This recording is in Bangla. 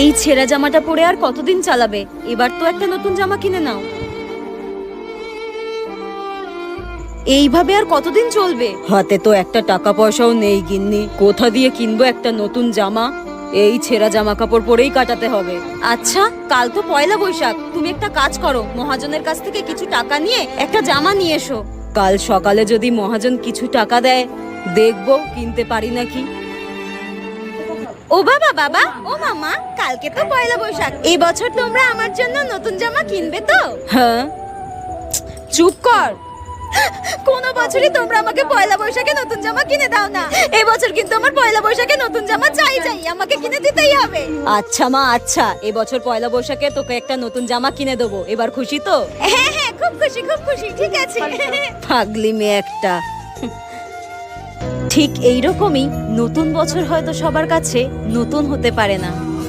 এই ছেঁড়া জামাটা পরে আর কতদিন চালাবে? এবার তো একটা নতুন জামা কিনে নাও। এইভাবে আর কতদিন চলবে? হাতে তো একটা টাকা পয়সাও নেই গিন্নি, কোথা দিয়ে কিনবো একটা নতুন জামা? এই ছেঁড়া জামা কাপড় পরেই কাটাতে হবে। আচ্ছা, কাল তো পয়লা বৈশাখ, তুমি একটা কাজ করো, মহাজনের কাছ থেকে কিছু টাকা নিয়ে একটা জামা নিয়ে এসো। কাল সকালে যদি মহাজন কিছু টাকা দেয়, দেখবো কিনতে পারি নাকি। ও বাবা, বাবা, ও মামা, কালকে তো পয়লা বৈশাখ, এই বছর তোমরা আমার জন্য নতুন জামা কিনবে তো? হ্যাঁ। চুপ কর। কোনো বছরই তোমরা আমাকে পয়লা বৈশাখে নতুন জামা কিনে দাও না, এই বছর কিন্তু আমার পয়লা বৈশাখে নতুন জামা চাই, আমাকে কিনে দিতেই হবে। আচ্ছা মা, আচ্ছা, এবছর পয়লা বৈশাখে তোকে একটা নতুন জামা কিনে দেবো, এবার খুশি তো? হ্যাঁ হ্যাঁ, খুব খুশি, খুব খুশি, ঠিক আছে। পাগলি মেয়ে একটা। ঠিক এইরকমই নতুন বছর হয়তো সবার কাছে নতুন হতে পারে না।